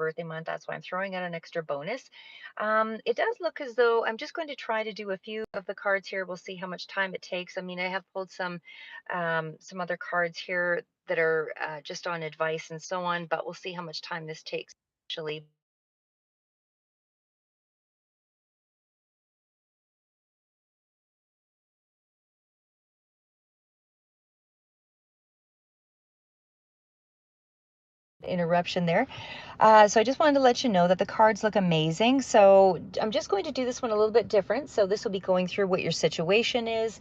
birthday month. That's why I'm throwing out an extra bonus. It does look as though I'm just going to try to do a few of the cards here. We'll see how much time it takes. I mean, I have pulled some other cards here that are just on advice and so on, but we'll see how much time this takes actually. Interruption there. So I just wanted to let you know that the cards look amazing. So I'm just going to do this one a little bit different. So this will be going through what your situation is.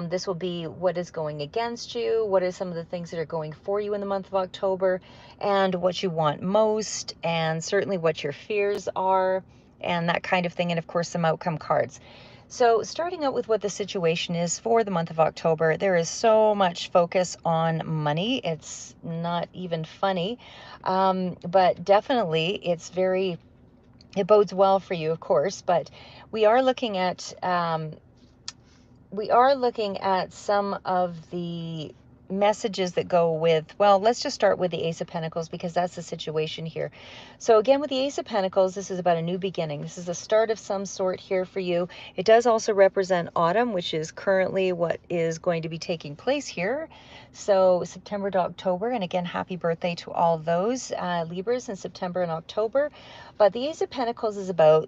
This will be what is going against you, what are some of the things that are going for you in the month of October, and what you want most, and certainly what your fears are, and that kind of thing, and of course some outcome cards. So starting out with what the situation is for the month of October, there is so much focus on money. It's not even funny, but definitely it bodes well for you, of course. But we are looking at some of the messages that go with, well, let's just start with the Ace of Pentacles because that's the situation here. So again, with the Ace of Pentacles, this is about a new beginning. This is a start of some sort here for you. It does also represent autumn, which is currently what is going to be taking place here. So September to October, and again, happy birthday to all of those Libras in September and October. But the Ace of Pentacles is about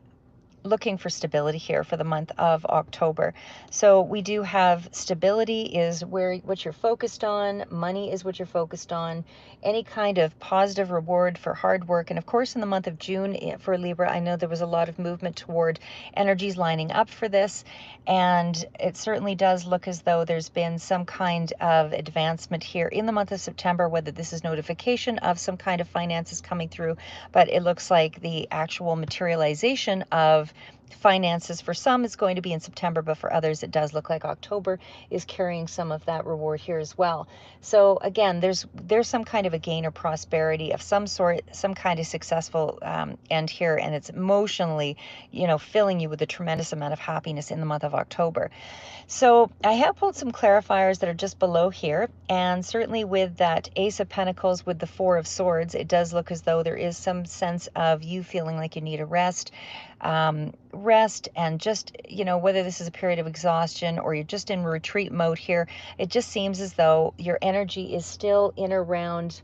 looking for stability here for the month of October. So we do have stability is what you're focused on, money is what you're focused on, any kind of positive reward for hard work. And of course, in the month of June for Libra, I know there was a lot of movement toward energies lining up for this. And it certainly does look as though there's been some kind of advancement here in the month of September, whether this is notification of some kind of finances coming through, but it looks like the actual materialization of finances for some is going to be in September, but for others it does look like October is carrying some of that reward here as well. So again, there's some kind of a gain or prosperity of some sort, some kind of successful end here, and it's emotionally, filling you with a tremendous amount of happiness in the month of October. So I have pulled some clarifiers that are just below here, and certainly with that Ace of Pentacles with the Four of Swords, it does look as though there is some sense of you feeling like you need a rest and just, whether this is a period of exhaustion or you're just in retreat mode here, it just seems as though your energy is still in around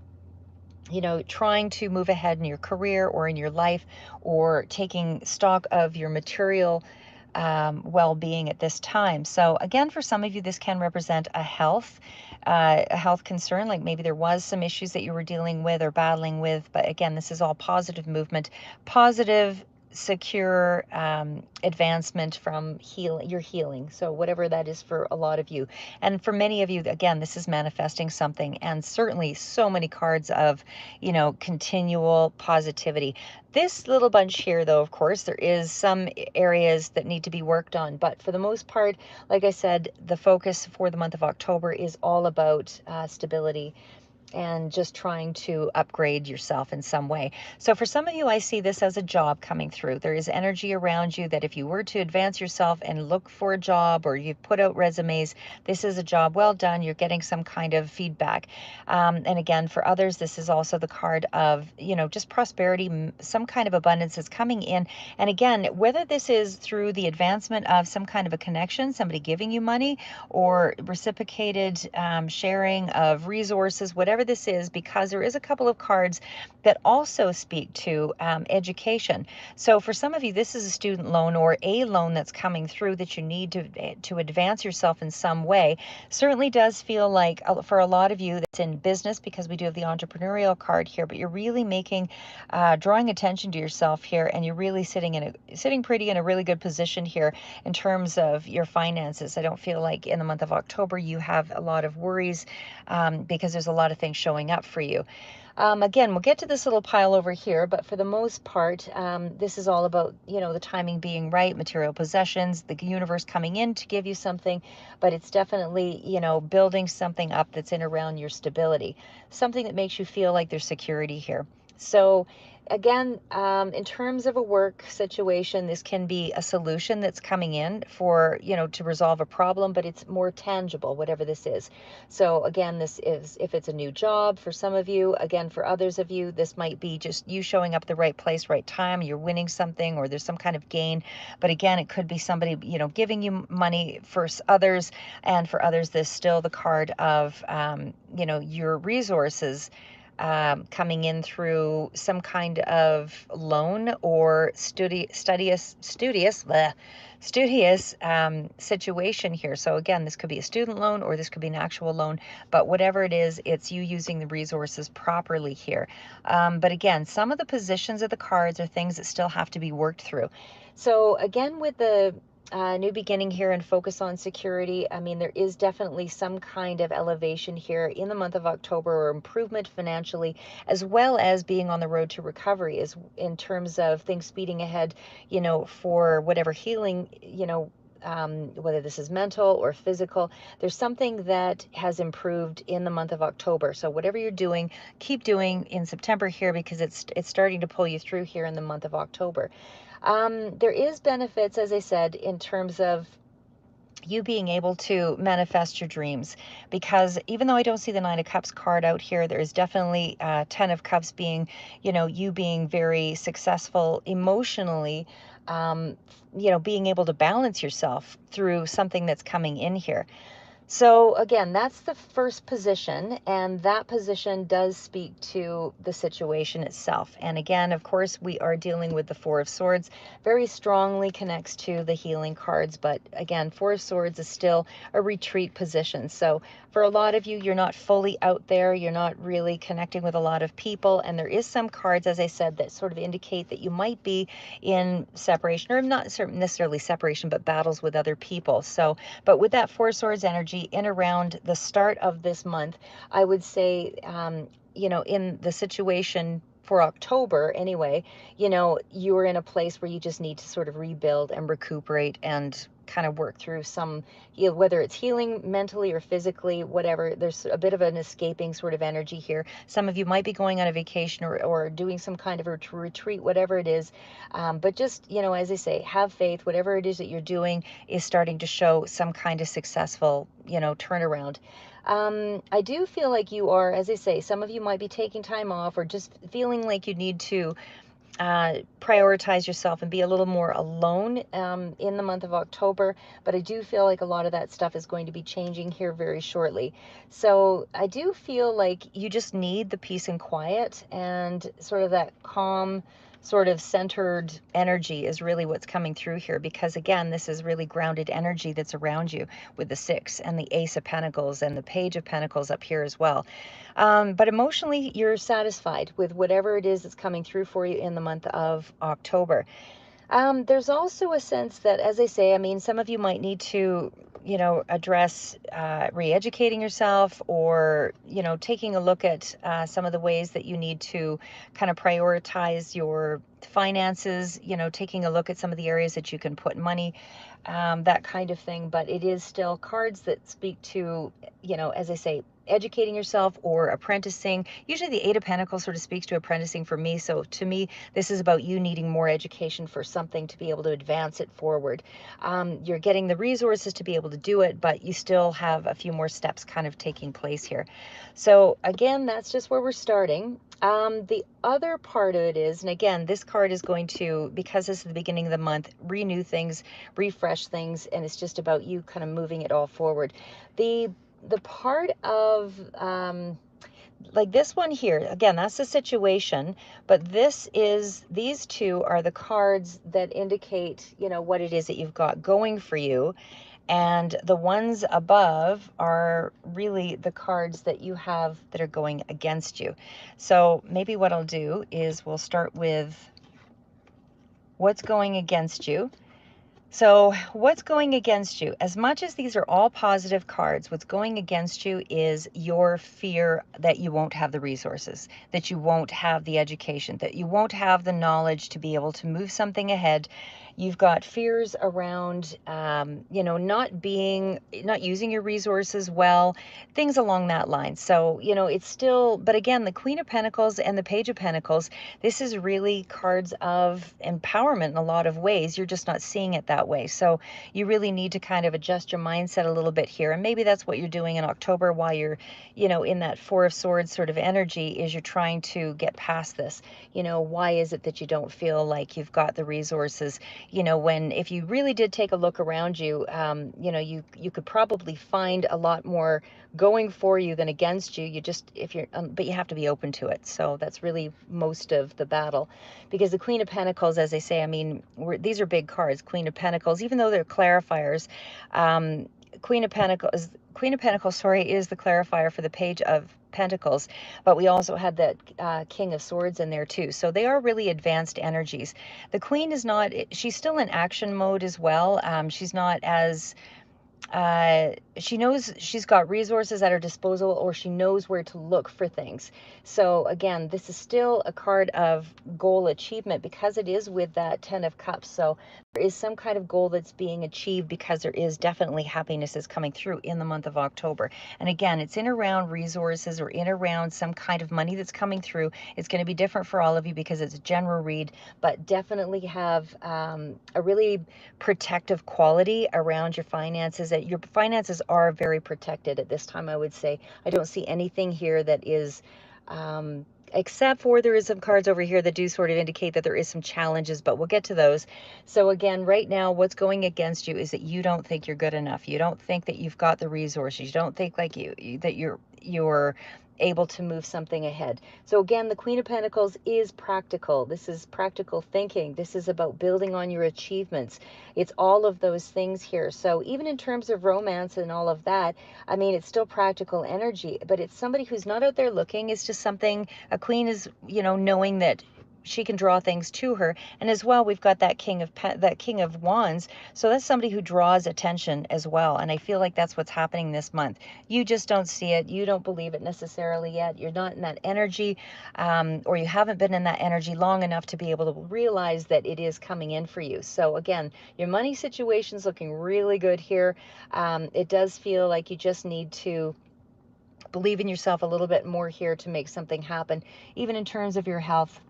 trying to move ahead in your career or in your life or taking stock of your material well-being at this time. So again, for some of you, this can represent a health concern, like maybe there was some issues that you were dealing with or battling with. But again, this is all positive movement, positive, secure advancement from your healing. So whatever that is for a lot of you. And for many of you, again, this is manifesting something, and certainly so many cards of, continual positivity. This little bunch here, though, of course, there is some areas that need to be worked on. But for the most part, like I said, the focus for the month of October is all about stability and just trying to upgrade yourself in some way. So for some of you, I see this as a job coming through. There is energy around you that if you were to advance yourself and look for a job, or you've put out resumes, this is a job well done. You're getting some kind of feedback. And again, for others, this is also the card of, just prosperity, some kind of abundance is coming in. And again, whether this is through the advancement of some kind of a connection, somebody giving you money, or reciprocated sharing of resources, whatever this is, because there is a couple of cards that also speak to education. So for some of you, this is a student loan or a loan that's coming through that you need to advance yourself in some way. Certainly does feel like for a lot of you that's in business, because we do have the entrepreneurial card here, but you're really drawing attention to yourself here, and you're really sitting pretty in a really good position here in terms of your finances. I don't feel like in the month of October you have a lot of worries because there's a lot of things showing up for you. Again, we'll get to this little pile over here, but for the most part, this is all about, the timing being right, material possessions, the universe coming in to give you something, but it's definitely, building something up that's in around your stability, something that makes you feel like there's security here. So again, in terms of a work situation, this can be a solution that's coming in for, to resolve a problem, but it's more tangible, whatever this is. So again, this is, if it's a new job for some of you, again, for others of you, this might be just you showing up at the right place, right time, you're winning something, or there's some kind of gain. But again, it could be somebody, giving you money for others, and for others, there's still the card of, your resources coming in through some kind of loan or studious situation here. So again, this could be a student loan, or this could be an actual loan, but whatever it is, it's you using the resources properly here. But again, some of the positions of the cards are things that still have to be worked through. So again, with the new beginning here and focus on security, I mean, there is definitely some kind of elevation here in the month of October, or improvement financially, as well as being on the road to recovery, is in terms of things speeding ahead, for whatever healing, whether this is mental or physical. There's something that has improved in the month of October. So whatever you're doing, keep doing in September here, because it's starting to pull you through here in the month of October. There is benefits, as I said, in terms of you being able to manifest your dreams, because even though I don't see the Nine of Cups card out here, there is definitely Ten of Cups being, you being very successful emotionally, being able to balance yourself through something that's coming in here. So again, that's the first position, and that position does speak to the situation itself. And again, of course, we are dealing with the Four of Swords, very strongly connects to the healing cards, but again, Four of Swords is still a retreat position. So for a lot of you, you're not fully out there, you're not really connecting with a lot of people, and there is some cards, as I said, that sort of indicate that you might be in separation, or not necessarily separation, but battles with other people. So, but with that Four of Swords energy in around the start of this month, I would say, in the situation for October anyway, you're in a place where you just need to sort of rebuild and recuperate and kind of work through some, whether it's healing mentally or physically, whatever. There's a bit of an escaping sort of energy here. Some of you might be going on a vacation, or doing some kind of a retreat, whatever it is. But just, as I say, have faith. Whatever it is that you're doing is starting to show some kind of successful, turnaround. I do feel like you are, as I say, some of you might be taking time off, or just feeling like you need to prioritize yourself and be a little more alone in the month of October. But I do feel like a lot of that stuff is going to be changing here very shortly. So I do feel like you just need the peace and quiet, and sort of that calm, sort of centered energy is really what's coming through here, because again, this is really grounded energy that's around you, with the Six and the Ace of Pentacles and the Page of Pentacles up here as well. But emotionally, you're satisfied with whatever it is that's coming through for you in the month of October. There's also a sense that, as I say, I mean, some of you might need to, address re-educating yourself, or, taking a look at some of the ways that you need to kind of prioritize your finances, taking a look at some of the areas that you can put money, that kind of thing. But it is still cards that speak to, as I say, educating yourself or apprenticing. Usually the Eight of Pentacles sort of speaks to apprenticing for me. So to me, this is about you needing more education for something to be able to advance it forward. You're getting the resources to be able to do it, but you still have a few more steps kind of taking place here. So again, that's just where we're starting. The other part of it is, and again, this card is going to, because this is the beginning of the month, renew things, refresh things, and it's just about you kind of moving it all forward. The part of, like this one here, again, that's the situation, but these two are the cards that indicate, what it is that you've got going for you. And the ones above are really the cards that you have that are going against you. So maybe what I'll do is we'll start with what's going against you. So, what's going against you? As much as these are all positive cards, what's going against you is your fear that you won't have the resources, that you won't have the education, that you won't have the knowledge to be able to move something ahead. You've got fears around, not using your resources well, things along that line. So, it's still, but again, the Queen of Pentacles and the Page of Pentacles, this is really cards of empowerment in a lot of ways. You're just not seeing it that way. So you really need to kind of adjust your mindset a little bit here. And maybe that's what you're doing in October while you're, in that Four of Swords sort of energy, is you're trying to get past this. Why is it that you don't feel like you've got the resources? When if you really did take a look around you, you could probably find a lot more going for you than against you. You just, if you're, but you have to be open to it. So that's really most of the battle, because the Queen of Pentacles, as I say, I mean, these are big cards. Queen of Pentacles, even though they're clarifiers, Queen of Pentacles, sorry, is the clarifier for the Page of Pentacles, but we also had that King of Swords in there too. So they are really advanced energies. The Queen is not, she's still in action mode as well. She's not as she knows she's got resources at her disposal, or she knows where to look for things. So again, this is still a card of goal achievement because it is with that 10 of Cups. So there is some kind of goal that's being achieved, because there is definitely happiness is coming through in the month of October. And again, it's in around resources or in around some kind of money that's coming through. It's going to be different for all of you because it's a general read, but definitely have a really protective quality around your finances. That your finances are very protected at this time, I would say. I don't see anything here that is except for there is some cards over here that do sort of indicate that there is some challenges, but we'll get to those. So again, right now, what's going against you is that you don't think you're good enough. You don't think that you've got the resources. You don't think like that you're able to move something ahead. So again, the Queen of Pentacles is practical. This is practical thinking. This is about building on your achievements. It's all of those things here. So even in terms of romance and all of that, I mean, it's still practical energy, but it's somebody who's not out there looking. It's just something, a queen is, knowing that she can draw things to her. And as well, we've got that King of Wands. So that's somebody who draws attention as well. And I feel like that's what's happening this month. You just don't see it. You don't believe it necessarily yet. You're not in that energy, or you haven't been in that energy long enough to be able to realize that it is coming in for you. So again, your money situation's looking really good here. It does feel like you just need to believe in yourself a little bit more here to make something happen, even in terms of your health.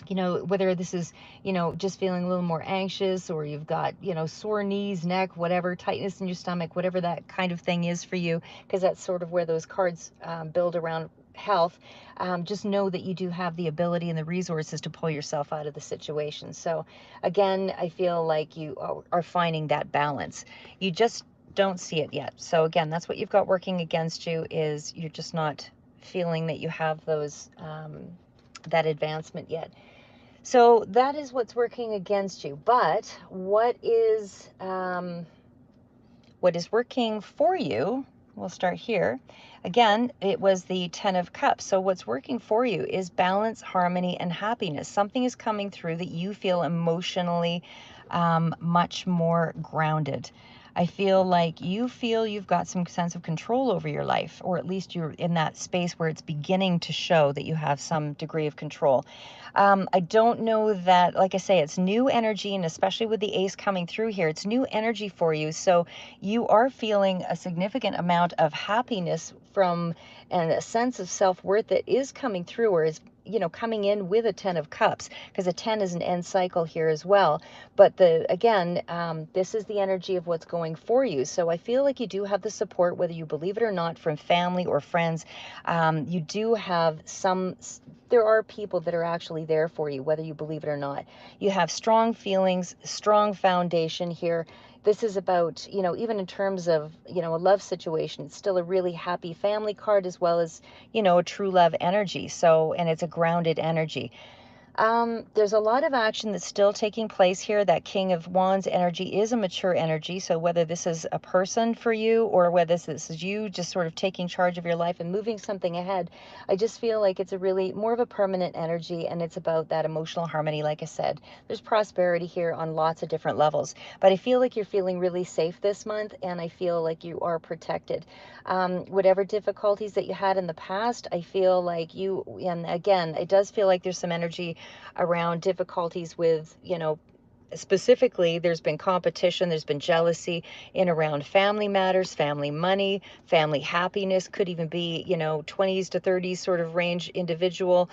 Whether this is, just feeling a little more anxious, or you've got, sore knees, neck, whatever, tightness in your stomach, whatever that kind of thing is for you, because that's sort of where those cards build around health. Just know that you do have the ability and the resources to pull yourself out of the situation. So again, I feel like you are finding that balance. You just don't see it yet. So again, that's what you've got working against you, is you're just not feeling that you have those that advancement yet. So that is what's working against you. But what is working for you? We'll start here. Again, it was the 10 of Cups. So what's working for you is balance, harmony, and happiness. Something is coming through that you feel emotionally much more grounded. I feel like you've got some sense of control over your life, or at least you're in that space where it's beginning to show that you have some degree of control. I don't know that, like I say, it's new energy, and especially with the ace coming through here, it's new energy for you. So you are feeling a significant amount of happiness from, and a sense of self-worth that is coming through, or is, coming in with a 10 of Cups, because a 10 is an end cycle here as well. But again, this is the energy of what's going for you. So I feel like you do have the support, whether you believe it or not, from family or friends. You do have there are people that are actually there for you, whether you believe it or not. You have strong feelings, strong foundation here. This is about, even in terms of, a love situation, it's still a really happy family card, as well as, a true love energy. So, and it's a grounded energy. There's a lot of action that's still taking place here. That King of Wands energy is a mature energy. So whether this is a person for you or whether this is you just sort of taking charge of your life and moving something ahead, I just feel like it's a really more of a permanent energy, and it's about that emotional harmony. Like I said, there's prosperity here on lots of different levels, but I feel like you're feeling really safe this month, and I feel like you are protected. Whatever difficulties that you had in the past, I feel like you, and again, it does feel like there's some energy around difficulties with, specifically, there's been competition, there's been jealousy in around family matters, family money, family happiness, could even be, 20s to 30s sort of range individual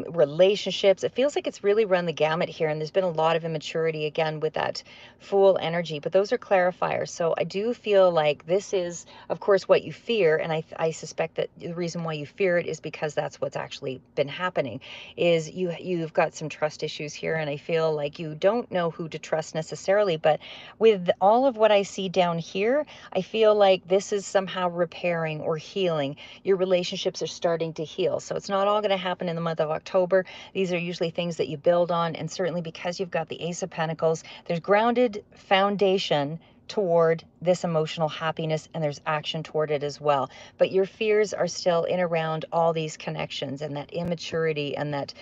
relationships. It feels like it's really run the gamut here, and there's been a lot of immaturity again with that Fool energy, but those are clarifiers. So I do feel like this is, of course, what you fear, and I suspect that the reason why you fear it is because that's what's actually been happening, is you've got some trust issues here, and I feel like you don't know who to trust necessarily, but with all of what I see down here, I feel like this is somehow repairing or healing. Your relationships are starting to heal. So it's not all going to happen in the month of October. These are usually things that you build on, and certainly because you've got the Ace of Pentacles, there's grounded foundation toward this emotional happiness, and there's action toward it as well. But your fears are still in around all these connections and that immaturity and that,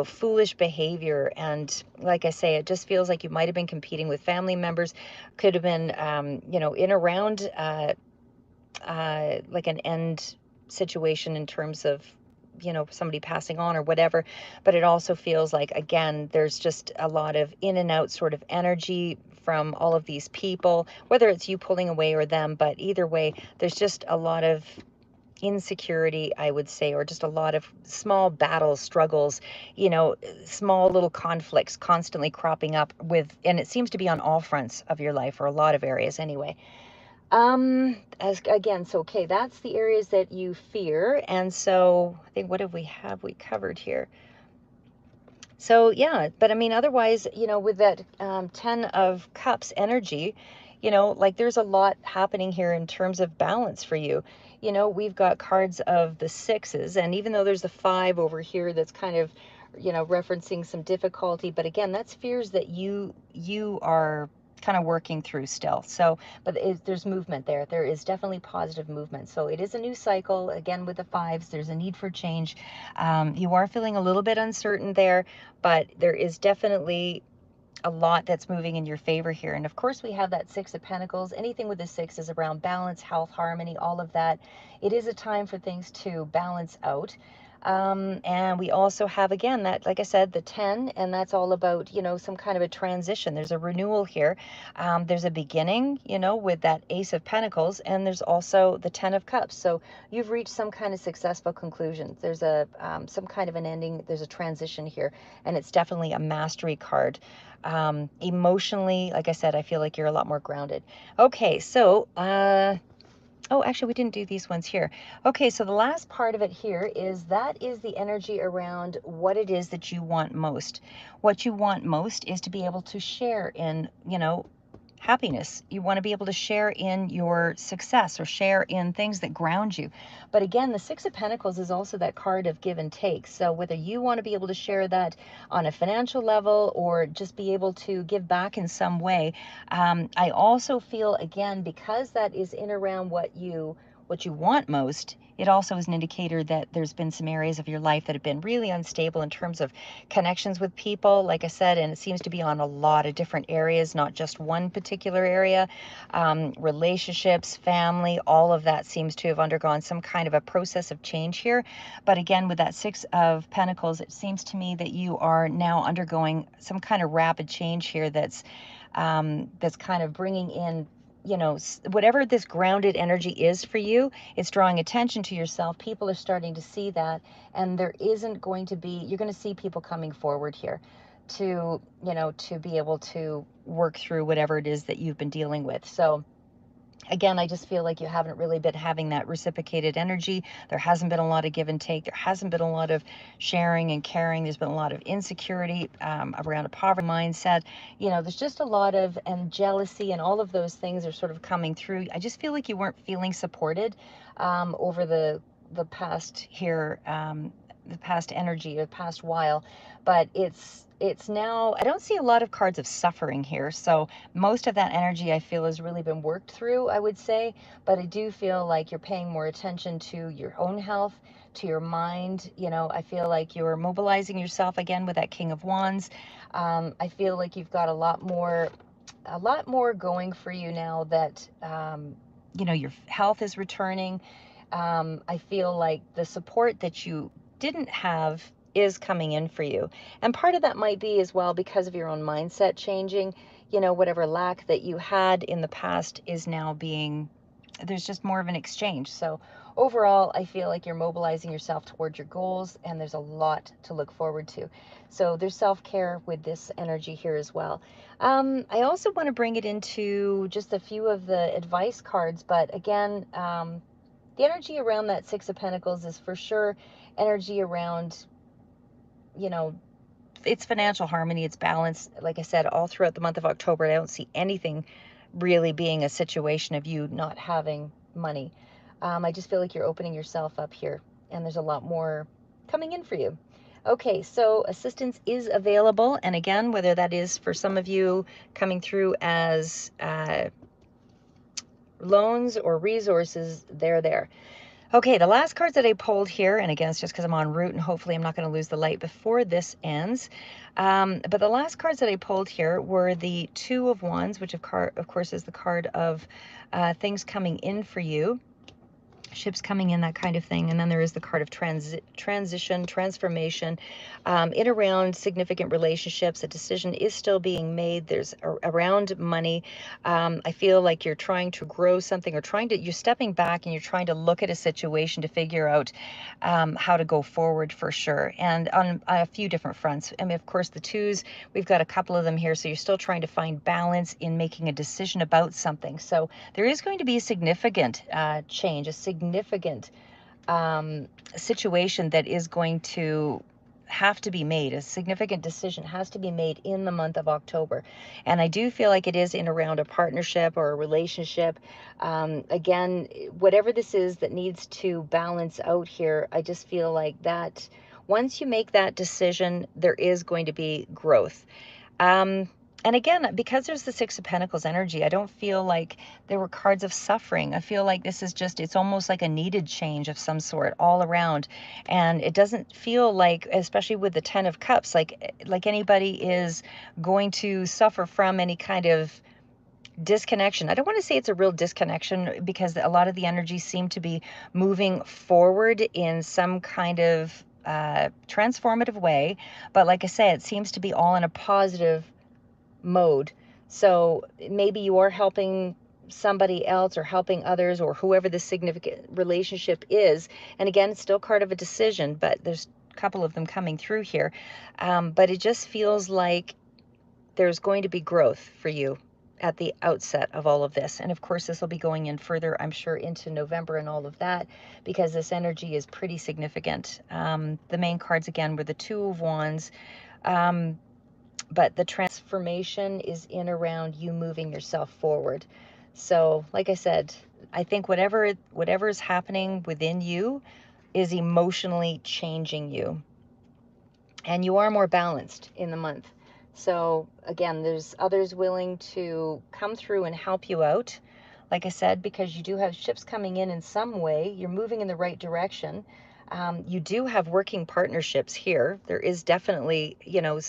foolish behavior. And like I say, it just feels like you might have been competing with family members, could have been, in around like an end situation in terms of, somebody passing on or whatever. But it also feels like, again, there's just a lot of in and out sort of energy from all of these people, whether it's you pulling away or them. But either way, there's just a lot of insecurity, I would say, or just a lot of small battles, struggles, small little conflicts constantly cropping up and it seems to be on all fronts of your life, or a lot of areas anyway. As again, so okay, that's the areas that you fear. And so I think, what have we covered here? So yeah, but I mean, otherwise, with that 10 of Cups energy, like there's a lot happening here in terms of balance for you. We've got cards of the sixes, and even though there's a five over here that's kind of, referencing some difficulty, but again, that's fears that you are kind of working through still. So, but there's movement there. There is definitely positive movement. So it is a new cycle. Again, with the fives, there's a need for change. You are feeling a little bit uncertain there, but there is definitely a lot that's moving in your favor here. And of course, we have that Six of Pentacles. Anything with the six is around balance, health, harmony, all of that. It is a time for things to balance out. And we also have, again, that, like I said, the 10, and that's all about, some kind of a transition. There's a renewal here. There's a beginning, with that Ace of Pentacles, and there's also the 10 of Cups. So you've reached some kind of successful conclusion. There's some kind of an ending. There's a transition here, and it's definitely a mastery card. Emotionally, like I said, I feel like you're a lot more grounded. Okay, so oh, actually, we didn't do these ones here. Okay, so the last part of it here is that is the energy around what it is that you want most. What you want most is to be able to share in, happiness. You want to be able to share in your success or share in things that ground you. But again, the Six of Pentacles is also that card of give and take. So whether you want to be able to share that on a financial level or just be able to give back in some way, I also feel, again, because that is in around what you want most, it also is an indicator that there's been some areas of your life that have been really unstable in terms of connections with people, like I said, and it seems to be on a lot of different areas, not just one particular area. Relationships, family, all of that seems to have undergone some kind of a process of change here. But again, with that Six of Pentacles, it seems to me that you are now undergoing some kind of rapid change here that's kind of bringing in, whatever this grounded energy is for you. It's drawing attention to yourself. People are starting to see that, and there isn't going to be, you're going to see people coming forward here to, to be able to work through whatever it is that you've been dealing with. So again, I just feel like you haven't really been having that reciprocated energy. There hasn't been a lot of give and take. There hasn't been a lot of sharing and caring. There's been a lot of insecurity around a poverty mindset. There's just a lot of, and jealousy, and all of those things are sort of coming through. I just feel like you weren't feeling supported over the past here, past energy, or the past while, but it's now, I don't see a lot of cards of suffering here. So most of that energy I feel has really been worked through, I would say, but I do feel like you're paying more attention to your own health, to your mind. You know, I feel like you're mobilizing yourself again with that King of Wands. I feel like you've got a lot more going for you now that, you know, your health is returning. I feel like the support that you didn't have is coming in for you. And part of that might be as well because of your own mindset changing. You know, whatever lack that you had in the past is now being, there's just more of an exchange. So overall, I feel like you're mobilizing yourself towards your goals, and there's a lot to look forward to. So there's self-care with this energy here as well. I also want to bring it into just a few of the advice cards, but again, the energy around that Six of Pentacles is for sure energy around, you know, it's financial harmony, it's balance. Like I said, all throughout the month of October, I don't see anything really being a situation of you not having money. I just feel like you're opening yourself up here, and there's a lot more coming in for you. Okay, so assistance is available, and again, whether that is for some of you coming through as loans or resources, they're there. Okay, the last cards that I pulled here, and again, it's just because I'm en route and hopefully I'm not going to lose the light before this ends. But the last cards that I pulled here were the Two of Wands, which of course is the card of things coming in for you. Ships coming in, that kind of thing. And then there is the card of transition, transformation, in around significant relationships. A decision is still being made. There's around money. I feel like you're trying to grow something, or you're stepping back and you're trying to look at a situation to figure out how to go forward, for sure. And on a few different fronts. I mean, of course, the twos, we've got a couple of them here. So you're still trying to find balance in making a decision about something. So there is going to be a significant change, a significant situation that is going to have to be made. A significant decision has to be made in the month of October. And I do feel like it is in around a partnership or a relationship. Again, whatever this is that needs to balance out here, I just feel like that once you make that decision, there is going to be growth. And again, because there's the Six of Pentacles energy, I don't feel like there were cards of suffering. I feel like this is just, it's almost like a needed change of some sort all around. And it doesn't feel like, especially with the Ten of Cups, like anybody is going to suffer from any kind of disconnection. I don't want to say it's a real disconnection, because a lot of the energies seem to be moving forward in some kind of transformative way. But like I say, it seems to be all in a positive mode. So maybe you are helping somebody else or helping others, or whoever the significant relationship is. And again, it's still part of a decision, but there's a couple of them coming through here. But it just feels like there's going to be growth for you at the outset of all of this. And of course, this will be going in further, I'm sure, into November and all of that, because this energy is pretty significant. The main cards, again, were the Two of Wands. But the transformation is in around you moving yourself forward. So like I said, I think whatever is happening within you is emotionally changing you, and you are more balanced in the month. So again, there's others willing to come through and help you out, like I said, because you do have ships coming in some way. You're moving in the right direction. You do have working partnerships here. There is definitely, you know,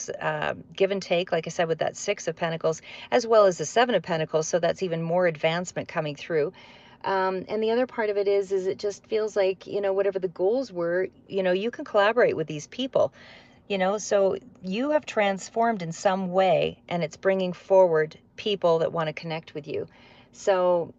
give and take, like I said, with that Six of Pentacles, as well as the Seven of Pentacles. So that's even more advancement coming through. And the other part of it is it just feels like, you know, whatever the goals were, you know, you can collaborate with these people. You know, so you have transformed in some way, and it's bringing forward people that want to connect with you. So,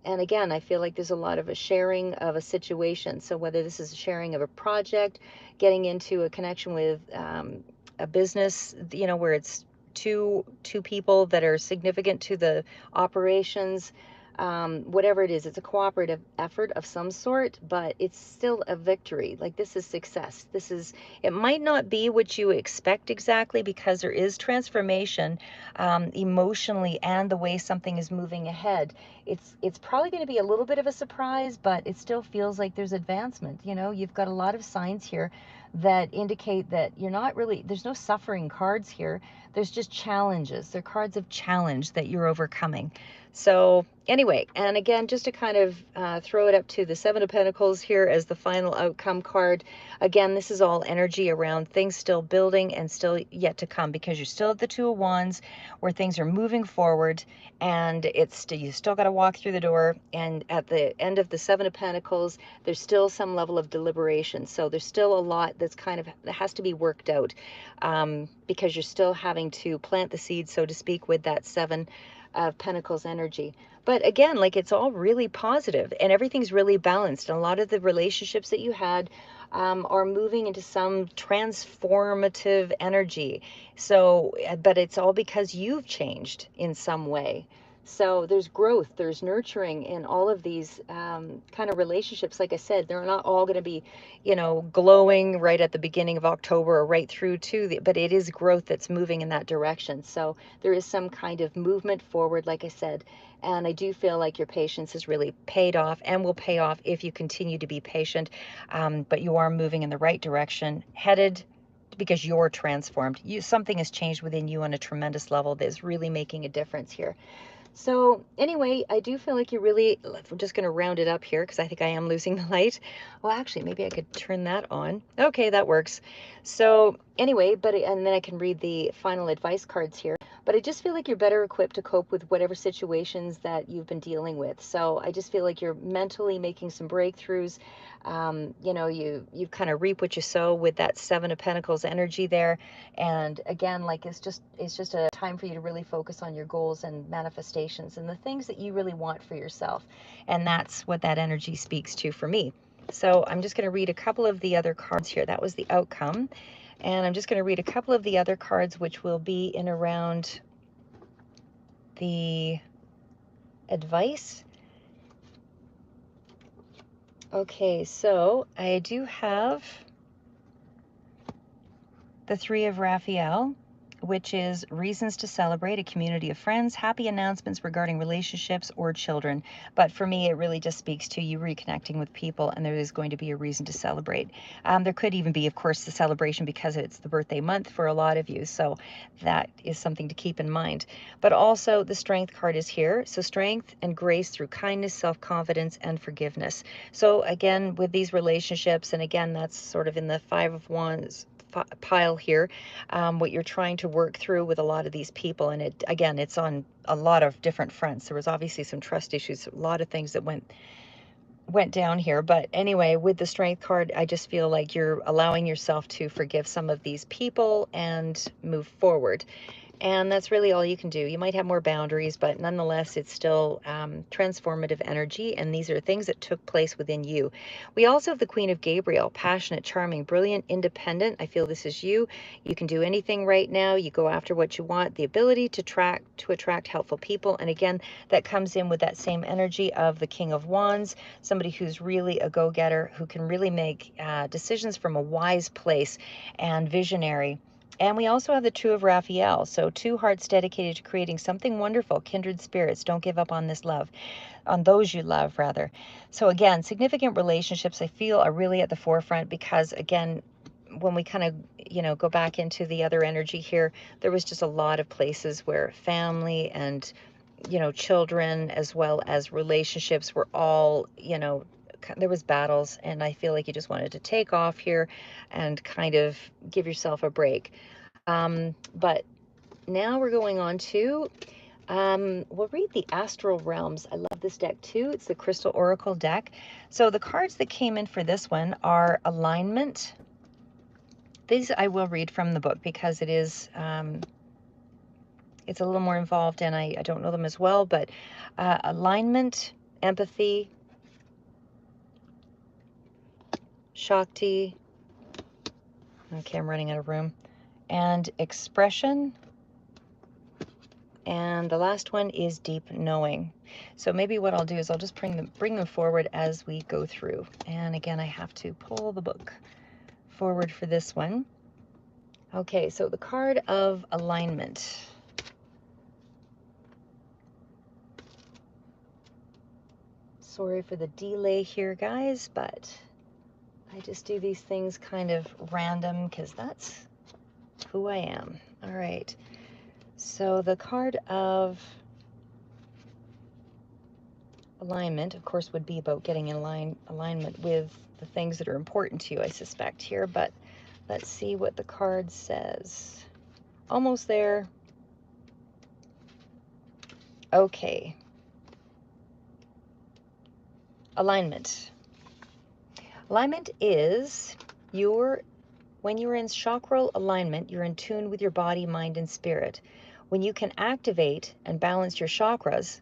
and again, I feel like there's a lot of a sharing of a situation. So whether this is a sharing of a project, getting into a connection with a business, you know, where it's two people that are significant to the operations, whatever it is, it's a cooperative effort of some sort, but it's still a victory. Like, this is success. It might not be what you expect exactly, because there is transformation emotionally, and the way something is moving ahead. It's probably going to be a little bit of a surprise, but it still feels like there's advancement. You know, you've got a lot of signs here that indicate that you're not really, there's no suffering cards here. There's just challenges. They're cards of challenge that you're overcoming. So anyway, and again, just to kind of throw it up to the Seven of Pentacles here as the final outcome card. Again, this is all energy around things still building and still yet to come, because you're still at the Two of Wands where things are moving forward, and it's you still got to walk through the door. And at the end of the Seven of Pentacles, there's still some level of deliberation. So there's still a lot that's kind of, that has to be worked out, because you're still having to plant the seed, so to speak, with that Seven of Pentacles energy. But again, like, it's all really positive and everything's really balanced. And a lot of the relationships that you had are moving into some transformative energy. So, but it's all because you've changed in some way. So there's growth, there's nurturing in all of these kind of relationships. Like I said, they're not all going to be, you know, glowing right at the beginning of October or right through to the, but it is growth that's moving in that direction. So there is some kind of movement forward, like I said. And I do feel like your patience has really paid off and will pay off if you continue to be patient. But you are moving in the right direction, headed, because you're transformed. Something has changed within you on a tremendous level that is really making a difference here. So anyway, I do feel like you really, we're just going to round it up here because I think I am losing the light. Well, actually, maybe I could turn that on. Okay, that works. So anyway, and then I can read the final advice cards here. But I just feel like you're better equipped to cope with whatever situations that you've been dealing with. So I just feel like you're mentally making some breakthroughs. You know, you kind of reap what you sow with that Seven of Pentacles energy there. And again, like, it's just a time for you to really focus on your goals and manifestations and the things that you really want for yourself. And that's what that energy speaks to for me. So I'm just going to read a couple of the other cards here. That was the outcome. And I'm just going to read a couple of the other cards, which will be in around the advice. Okay, so I do have the Three of Raphael, which is reasons to celebrate, a community of friends, happy announcements regarding relationships or children. But for me, it really just speaks to you reconnecting with people, and there is going to be a reason to celebrate. There could even be, of course, the celebration because it's the birthday month for a lot of you. So that is something to keep in mind. But also the Strength card is here. So strength and grace through kindness, self-confidence, and forgiveness. So again, with these relationships, and again, that's sort of in the Five of Wands pile here, what you're trying to work through with a lot of these people. And it, again, it's on a lot of different fronts. There was obviously some trust issues, a lot of things that went down here. But anyway, with the Strength card, I just feel like you're allowing yourself to forgive some of these people and move forward. And that's really all you can do. You might have more boundaries, but nonetheless, it's still transformative energy. And these are things that took place within you. We also have the Queen of Gabriel, passionate, charming, brilliant, independent. I feel this is you. You can do anything right now. You go after what you want. The ability to attract helpful people. And again, that comes in with that same energy of the King of Wands, somebody who's really a go-getter, who can really make decisions from a wise place and visionary. And we also have the Two of Raphael. So two hearts dedicated to creating something wonderful, kindred spirits. Don't give up on this love, on those you love, rather. So again, significant relationships, I feel, are really at the forefront because, again, when we kind of, you know, go back into the other energy here, there was just a lot of places where family and, you know, children as well as relationships were all, you know, there was battles, and I feel like you just wanted to take off here and kind of give yourself a break. But now we're going on to, we'll read the Astral Realms. I love this deck too. It's the Crystal Oracle deck. So the cards that came in for this one are alignment. These I will read from the book because it is, it's a little more involved and I don't know them as well, but alignment, empathy, Shakti, okay, I'm running out of room, and expression, and the last one is deep knowing. So maybe what I'll do is I'll just bring them forward as we go through. And again, I have to pull the book forward for this one. Okay, so the card of alignment. Sorry for the delay here, guys, but I just do these things kind of random because that's who I am. All right. So the card of alignment, of course, would be about getting in alignment with the things that are important to you, I suspect, here. But let's see what the card says. Almost there. Okay. Alignment. Alignment is when you're in chakral alignment, you're in tune with your body, mind, and spirit. When you can activate and balance your chakras,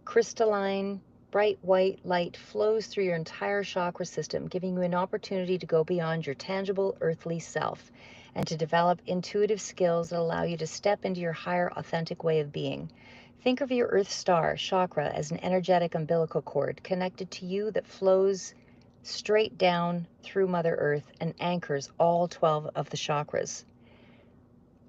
crystalline, bright white light flows through your entire chakra system, giving you an opportunity to go beyond your tangible earthly self and to develop intuitive skills that allow you to step into your higher authentic way of being. Think of your earth star chakra as an energetic umbilical cord connected to you that flows straight down through Mother Earth and anchors all 12 of the chakras.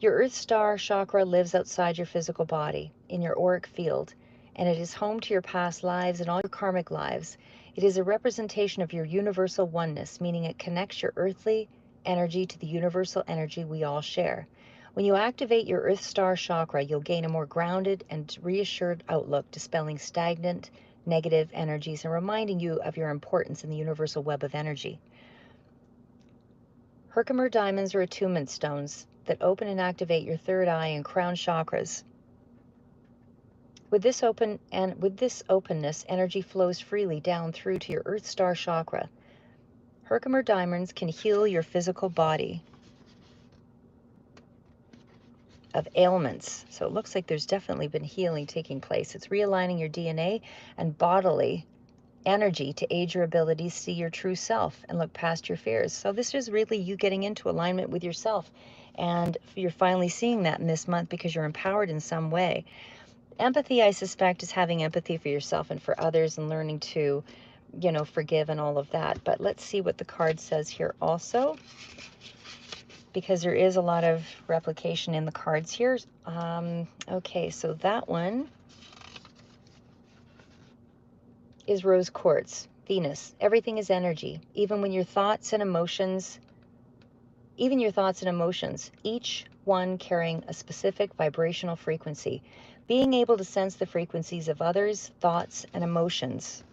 Your earth star chakra lives outside your physical body, in your auric field, and it is home to your past lives and all your karmic lives. It is a representation of your universal oneness, meaning it connects your earthly energy to the universal energy we all share. When you activate your earth star chakra, you'll gain a more grounded and reassured outlook, dispelling stagnant, negative energies and reminding you of your importance in the universal web of energy. Herkimer diamonds are attunement stones that open and activate your third eye and crown chakras. With this openness, energy flows freely down through to your earth star chakra. Herkimer diamonds can heal your physical body of ailments. So it looks like there's definitely been healing taking place. It's realigning your DNA and bodily energy to aid your ability to see your true self and look past your fears. So this is really you getting into alignment with yourself. And you're finally seeing that in this month because you're empowered in some way. Empathy, I suspect, is having empathy for yourself and for others and learning to, forgive and all of that. But let's see what the card says here also, because there is a lot of replication in the cards here. Okay, so that one is rose quartz, Venus. Everything is energy, even your thoughts and emotions, each one carrying a specific vibrational frequency. Being able to sense the frequencies of others' thoughts and emotions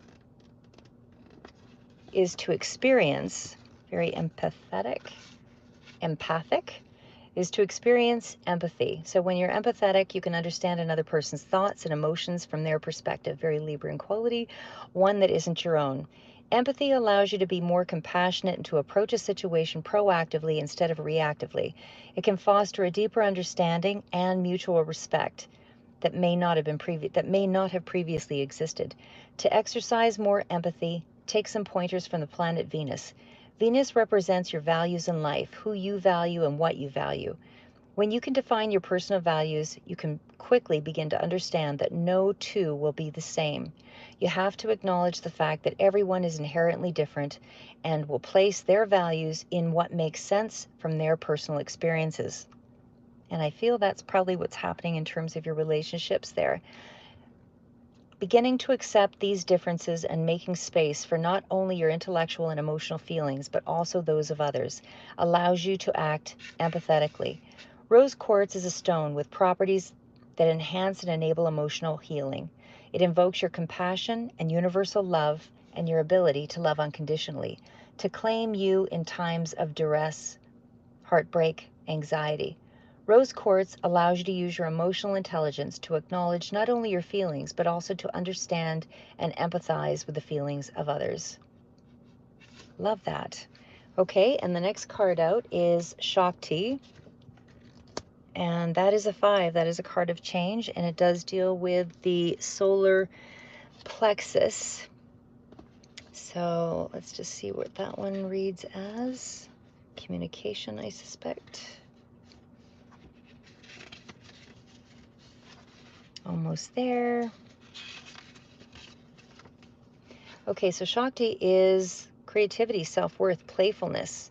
is to experience, very empathic, is to experience empathy. So when you're empathetic, you can understand another person's thoughts and emotions from their perspective, very Libra in quality, one that isn't your own. Empathy allows you to be more compassionate and to approach a situation proactively instead of reactively. It can foster a deeper understanding and mutual respect that may not have previously existed. To exercise more empathy, take some pointers from the planet Venus. Venus represents your values in life, who you value and what you value. When you can define your personal values, you can quickly begin to understand that no two will be the same. You have to acknowledge the fact that everyone is inherently different and will place their values in what makes sense from their personal experiences. And I feel that's probably what's happening in terms of your relationships there. Beginning to accept these differences and making space for not only your intellectual and emotional feelings, but also those of others, allows you to act empathetically. Rose quartz is a stone with properties that enhance and enable emotional healing. It invokes your compassion and universal love and your ability to love unconditionally, to claim you in times of duress, heartbreak, anxiety. Rose quartz allows you to use your emotional intelligence to acknowledge not only your feelings, but also to understand and empathize with the feelings of others. Love that. Okay, and the next card out is Shakti. And that is a 5. That is a card of change, and it does deal with the solar plexus. So let's just see what that one reads as. Communication, I suspect. Almost there. Okay, so Shakti is creativity, self-worth, playfulness.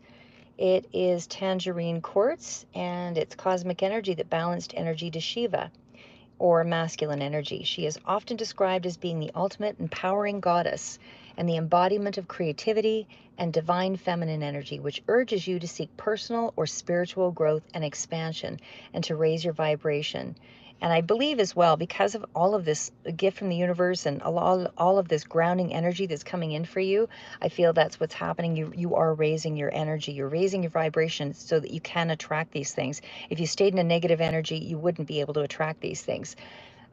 It is tangerine quartz, and it's cosmic energy, that balanced energy to Shiva, or masculine energy. She is often described as being the ultimate empowering goddess, and the embodiment of creativity and divine feminine energy, which urges you to seek personal or spiritual growth and expansion and to raise your vibration. And I believe as well, because of all of this gift from the universe and all of this grounding energy that's coming in for you, I feel that's what's happening. You are raising your energy. You're raising your vibration so that you can attract these things. If you stayed in a negative energy, you wouldn't be able to attract these things.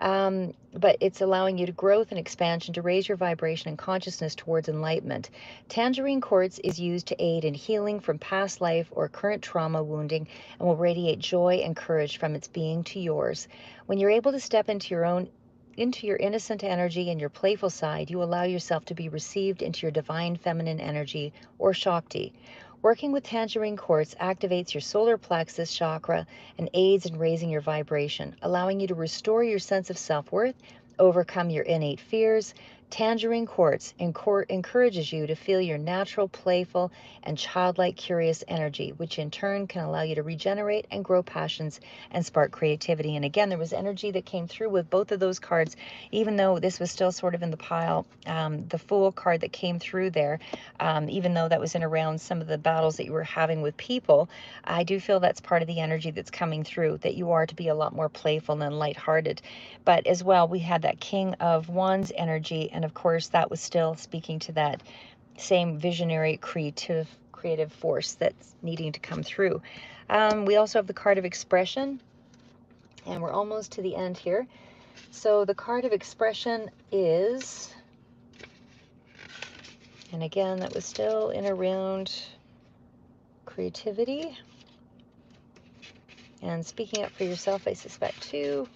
But it's allowing you to growth and expansion to raise your vibration and consciousness towards enlightenment. Tangerine quartz is used to aid in healing from past life or current trauma wounding and will radiate joy and courage from its being to yours. When you're able to step into your innocent energy and your playful side, you allow yourself to be received into your divine feminine energy or Shakti. Working with tangerine quartz activates your solar plexus chakra and aids in raising your vibration, allowing you to restore your sense of self-worth, overcome your innate fears. Tangerine quartz encourages you to feel your natural, playful, and childlike curious energy, which in turn can allow you to regenerate and grow passions and spark creativity. And again, there was energy that came through with both of those cards, even though this was still sort of in the pile. The Fool card that came through there, even though that was in around some of the battles that you were having with people, I do feel that's part of the energy that's coming through, that you are to be a lot more playful and lighthearted. But as well, we had that King of Wands energy, and of course, that was still speaking to that same visionary, creative force that's needing to come through. We also have the card of expression, and we're almost to the end here. So the card of expression is, and again, that was still in around creativity and speaking up for yourself, I suspect too.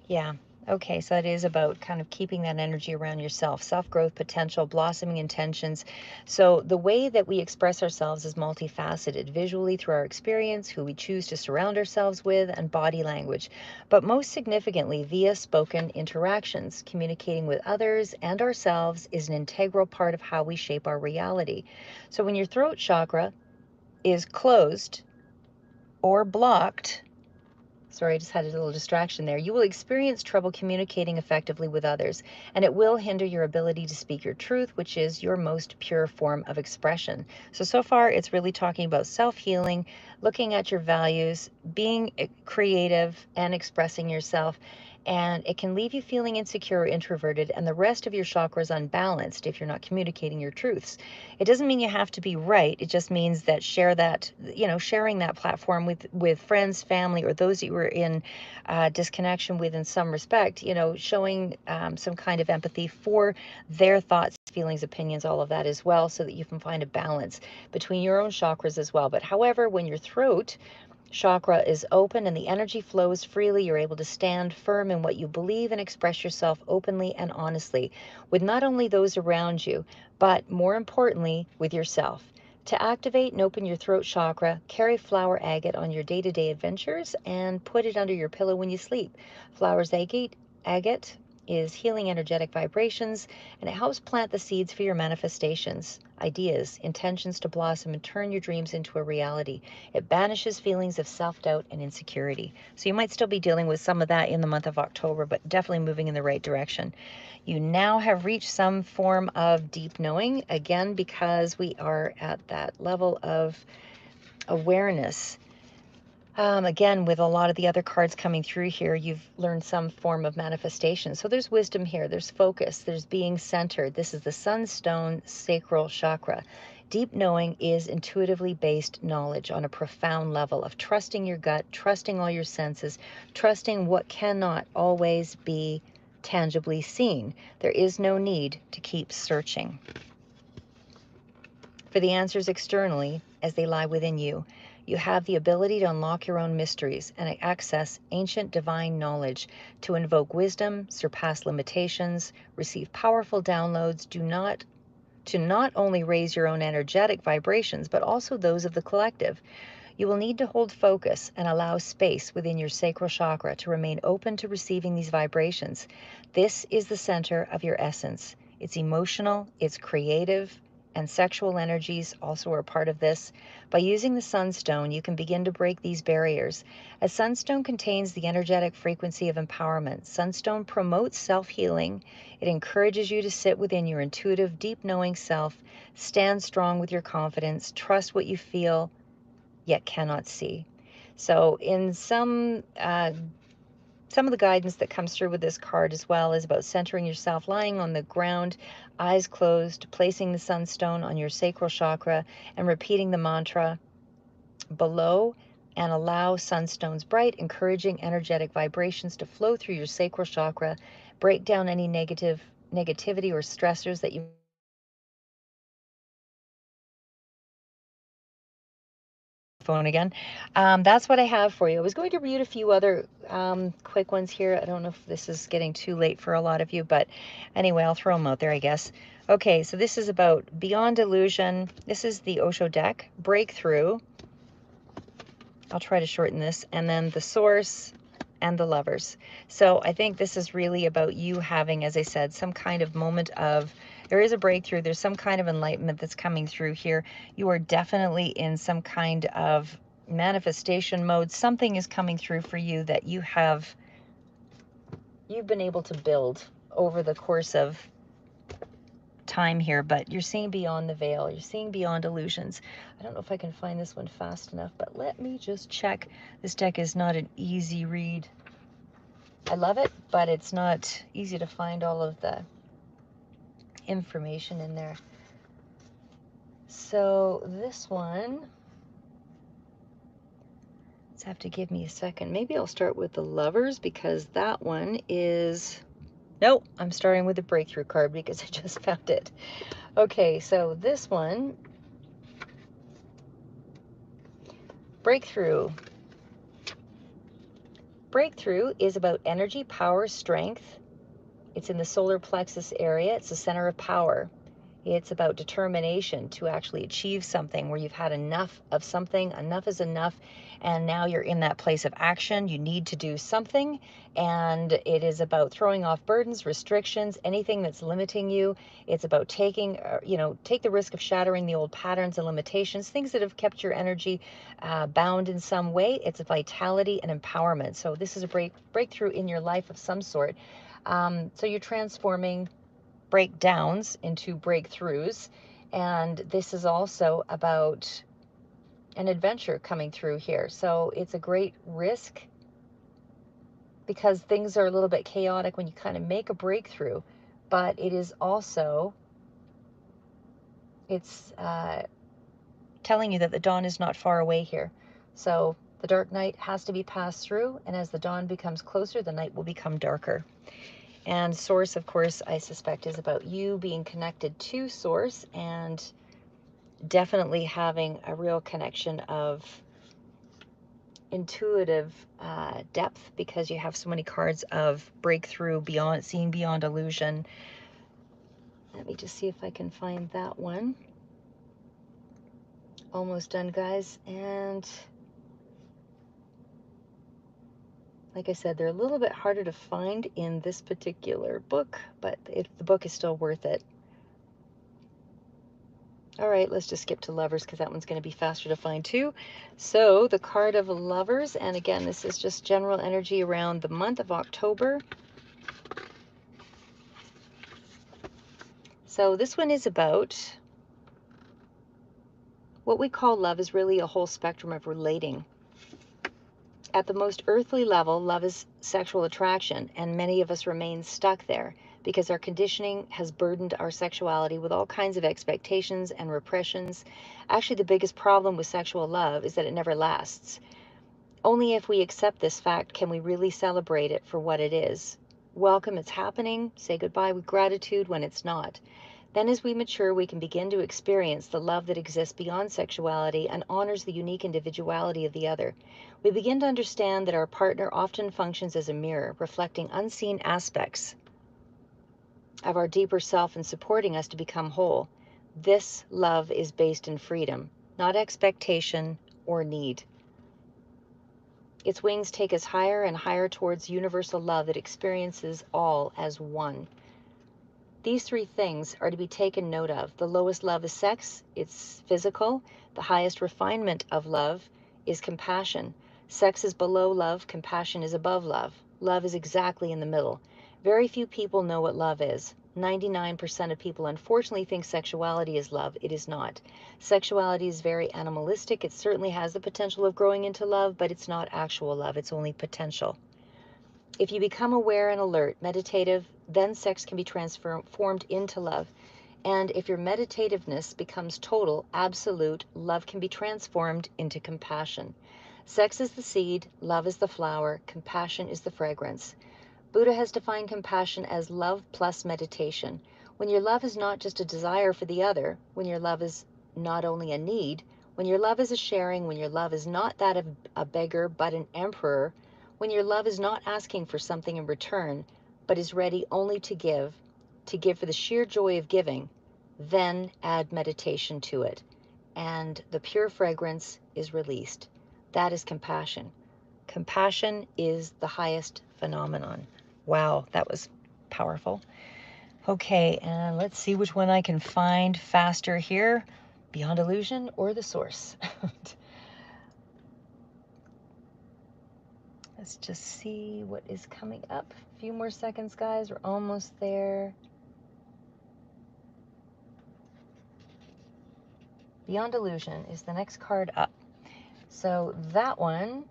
Yeah. Okay, so it is about kind of keeping that energy around yourself, self-growth potential, blossoming intentions. So the way that we express ourselves is multifaceted, visually through our experience, who we choose to surround ourselves with, and body language. But most significantly, via spoken interactions. Communicating with others and ourselves is an integral part of how we shape our reality. So when your throat chakra is closed or blocked, sorry, I just had a little distraction there. You will experience trouble communicating effectively with others, and it will hinder your ability to speak your truth, which is your most pure form of expression. So far, it's really talking about self-healing, looking at your values, being creative, and expressing yourself. And it can leave you feeling insecure or introverted, and the rest of your chakras unbalanced if you're not communicating your truths. It doesn't mean you have to be right. It just means that sharing that platform with friends, family, or those that you were in disconnection with in some respect, showing some kind of empathy for their thoughts, feelings, opinions, all of that as well, so that you can find a balance between your own chakras as well. But however, when your throat chakra is open and the energy flows freely, you're able to stand firm in what you believe and express yourself openly and honestly with not only those around you, but more importantly, with yourself. To activate and open your throat chakra, carry flower agate on your day-to-day adventures and put it under your pillow when you sleep. Flowers agate is healing energetic vibrations, and it helps plant the seeds for your manifestations, ideas, intentions to blossom and turn your dreams into a reality. It banishes feelings of self-doubt and insecurity. So you might still be dealing with some of that in the month of October, but definitely moving in the right direction. You now have reached some form of deep knowing, again, because we are at that level of awareness. Again, with a lot of the other cards coming through here, you've learned some form of manifestation. So there's wisdom here, there's focus, there's being centered. This is the Sunstone Sacral Chakra. Deep knowing is intuitively based knowledge on a profound level of trusting your gut, trusting all your senses, trusting what cannot always be tangibly seen. There is no need to keep searching for the answers externally as they lie within you. You have the ability to unlock your own mysteries and access ancient divine knowledge, to invoke wisdom, surpass limitations, receive powerful downloads, to not only raise your own energetic vibrations, but also those of the collective. You will need to hold focus and allow space within your sacral chakra to remain open to receiving these vibrations. This is the center of your essence. It's emotional, it's creative, and sexual energies also are part of this. By using the sunstone, you can begin to break these barriers. A sunstone contains the energetic frequency of empowerment. Sunstone promotes self-healing. It encourages you to sit within your intuitive, deep knowing self, stand strong with your confidence, trust what you feel, yet cannot see. So in some of the guidance that comes through with this card as well is about centering yourself, lying on the ground, eyes closed, placing the sunstone on your sacral chakra, and repeating the mantra below, and allow sunstone's bright, encouraging, energetic vibrations to flow through your sacral chakra, break down any negativity or stressors that you phone again. That's what I have for you. I was going to read a few other quick ones here. I don't know if this is getting too late for a lot of you, but anyway, I'll throw them out there, I guess. Okay, so this is about Beyond Illusion. This is the Osho deck. Breakthrough. I'll try to shorten this. And then the Source and the Lovers. So I think this is really about you having, as I said, some kind of moment of, there is a breakthrough, there's some kind of enlightenment that's coming through here. You are definitely in some kind of manifestation mode. Something is coming through for you that you've been able to build over the course of time here, but you're seeing beyond the veil, you're seeing beyond illusions. I don't know if I can find this one fast enough, but let me just check. This deck is not an easy read. I love it, but it's not easy to find all of the information in there. So this one, let's have to give me a second. Maybe I'll start with the Lovers, because that one is, nope, I'm starting with the Breakthrough card because I just found it. Okay, so this one, Breakthrough. Breakthrough is about energy, power, strength. It's in the solar plexus area. It's the center of power. It's about determination to actually achieve something where you've had enough of something. Enough is enough. And now you're in that place of action. You need to do something. And it is about throwing off burdens, restrictions, anything that's limiting you. It's about taking, take the risk of shattering the old patterns and limitations, things that have kept your energy bound in some way. It's a vitality and empowerment. So this is a breakthrough in your life of some sort. So you're transforming breakdowns into breakthroughs, and this is also about an adventure coming through here. So it's a great risk because things are a little bit chaotic when you kind of make a breakthrough, but it is also, it's telling you that the dawn is not far away here. So the dark night has to be passed through, and as the dawn becomes closer, the night will become darker. And Source, of course, I suspect is about you being connected to Source and definitely having a real connection of intuitive depth, because you have so many cards of breakthrough, beyond, seeing beyond illusion. Let me just see if I can find that one. Almost done, guys. And like I said, they're a little bit harder to find in this particular book, but the book is still worth it. All right, let's just skip to Lovers because that one's going to be faster to find too. So the card of Lovers, and again, this is just general energy around the month of October. So this one is about what we call love is really a whole spectrum of relating. At the most earthly level, love is sexual attraction, and many of us remain stuck there because our conditioning has burdened our sexuality with all kinds of expectations and repressions. Actually, the biggest problem with sexual love is that it never lasts. Only if we accept this fact can we really celebrate it for what it is. Welcome it's happening, say goodbye with gratitude when it's not. Then as we mature, we can begin to experience the love that exists beyond sexuality and honors the unique individuality of the other. We begin to understand that our partner often functions as a mirror, reflecting unseen aspects of our deeper self and supporting us to become whole. This love is based in freedom, not expectation or need. Its wings take us higher and higher towards universal love that experiences all as one. These three things are to be taken note of. The lowest love is sex, it's physical. The highest refinement of love is compassion. Sex is below love, compassion is above love. Love is exactly in the middle. Very few people know what love is. 99% of people unfortunately think sexuality is love. It is not. Sexuality is very animalistic. It certainly has the potential of growing into love, but it's not actual love. It's only potential. If you become aware and alert, meditative, then sex can be transformed into love. And if your meditativeness becomes total, absolute, love can be transformed into compassion. Sex is the seed, love is the flower, compassion is the fragrance. Buddha has defined compassion as love plus meditation. When your love is not just a desire for the other, when your love is not only a need, when your love is a sharing, when your love is not that of a beggar but an emperor, when your love is not asking for something in return, but is ready only to give for the sheer joy of giving, then add meditation to it, and the pure fragrance is released. That is compassion. Compassion is the highest phenomenon. Wow, that was powerful. Okay, and let's see which one I can find faster here. Beyond Illusion or the Source? Let's just see what is coming up. A few more seconds, guys. We're almost there. Beyond Illusion is the next card up. So that one,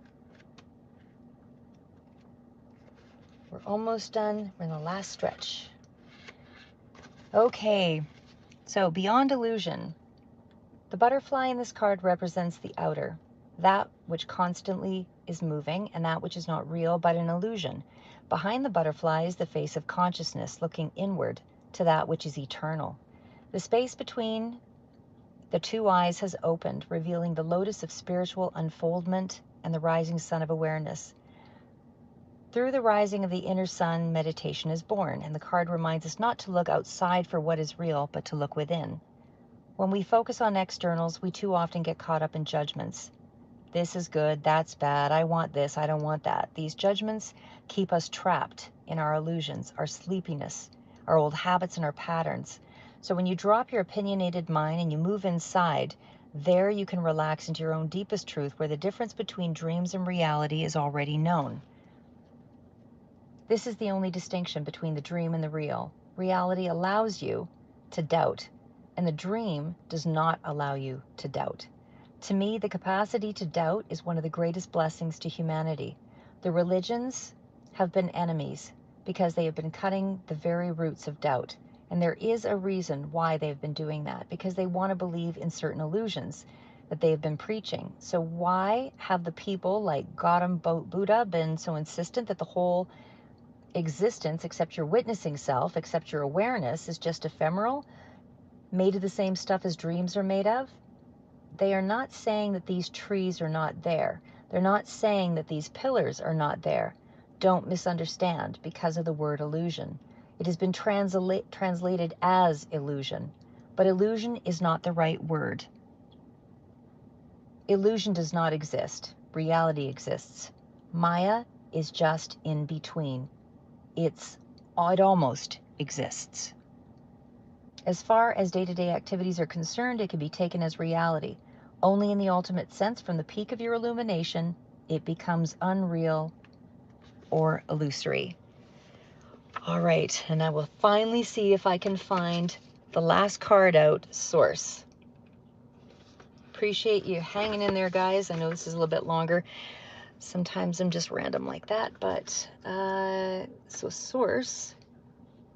we're almost done. We're in the last stretch. Okay, so Beyond Illusion. The butterfly in this card represents the outer, that which constantly is moving and that which is not real but an illusion. Behind the butterfly is the face of consciousness looking inward to that which is eternal. The space between the two eyes has opened, revealing the lotus of spiritual unfoldment and the rising sun of awareness. Through the rising of the inner sun, meditation is born, and the card reminds us not to look outside for what is real, but to look within. When we focus on externals, we too often get caught up in judgments. This is good, that's bad, I want this, I don't want that. These judgments keep us trapped in our illusions, our sleepiness, our old habits and our patterns. So when you drop your opinionated mind and you move inside, there you can relax into your own deepest truth, where the difference between dreams and reality is already known. This is the only distinction between the dream and the real. Reality allows you to doubt, and the dream does not allow you to doubt. To me, the capacity to doubt is one of the greatest blessings to humanity. The religions have been enemies because they have been cutting the very roots of doubt. And there is a reason why they've been doing that, because they want to believe in certain illusions that they have been preaching. So why have the people like Gautam Buddha been so insistent that the whole existence, except your witnessing self, except your awareness, is just ephemeral, made of the same stuff as dreams are made of? They are not saying that these trees are not there. They're not saying that these pillars are not there. Don't misunderstand because of the word illusion. It has been translated as illusion, but illusion is not the right word. Illusion does not exist. Reality exists. Maya is just in between. It almost exists. As far as day-to-day activities are concerned, it can be taken as reality. Only in the ultimate sense, from the peak of your illumination, it becomes unreal or illusory. All right, and I will finally see if I can find the last card out, Source. Appreciate you hanging in there, guys. I know this is a little bit longer. Sometimes I'm just random like that, but so Source,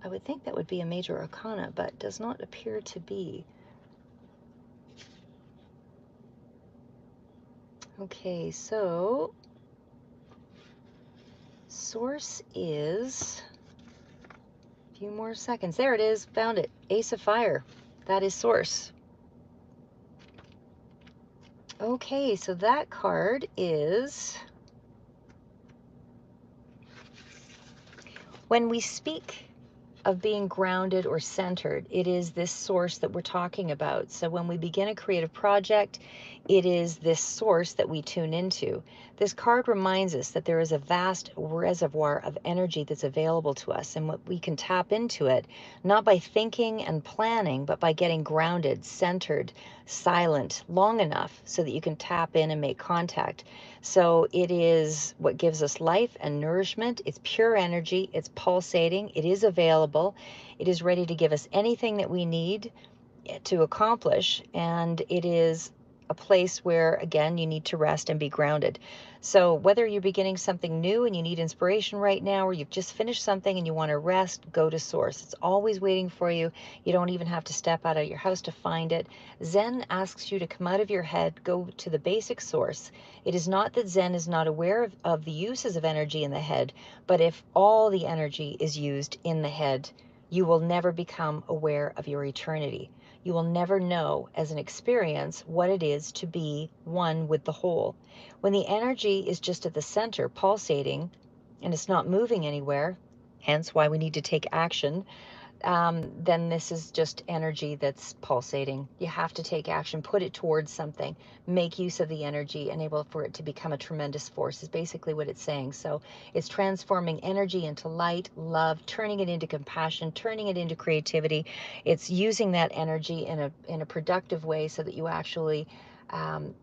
I would think that would be a major arcana, but does not appear to be. Okay, so Source is, a few more seconds. There it is, found it. Ace of Fire. That is Source. Okay, so that card is, when we speak of being grounded or centered. It is this source that we're talking about. So when we begin a creative project, it is this source that we tune into. This card reminds us that there is a vast reservoir of energy that's available to us, and what we can tap into it, not by thinking and planning, but by getting grounded, centered, silent long enough so that you can tap in and make contact. So it is what gives us life and nourishment. It's pure energy. It's pulsating. It is available. It is ready to give us anything that we need to accomplish. And it is a place where, again, you need to rest and be grounded. So whether you're beginning something new and you need inspiration right now, or you've just finished something and you want to rest, go to source. It's always waiting for you. You don't even have to step out of your house to find it. Zen asks you to come out of your head, go to the basic source. It is not that Zen is not aware of the uses of energy in the head, but if all the energy is used in the head, you will never become aware of your eternity. You will never know as an experience what it is to be one with the whole. When the energy is just at the center, pulsating, and it's not moving anywhere, hence why we need to take action, then this is just energy that's pulsating. You have to take action, put it towards something, make use of the energy, enable for it to become a tremendous force, is basically what it's saying. So it's transforming energy into light, love, turning it into compassion, turning it into creativity. It's using that energy in a productive way so that you actually,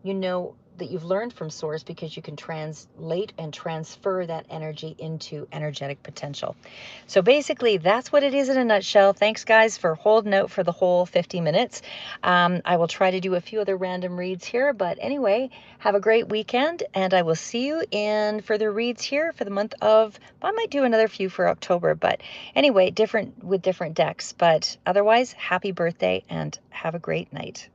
you know, that you've learned from source, because you can translate and transfer that energy into energetic potential. So basically, that's what it is in a nutshell. Thanks, guys, for holding out for the whole 50 minutes. I will try to do a few other random reads here. But anyway, have a great weekend, and I will see you in further reads here for the month of, I might do another few for October. But anyway, different with different decks. But otherwise, happy birthday and have a great night.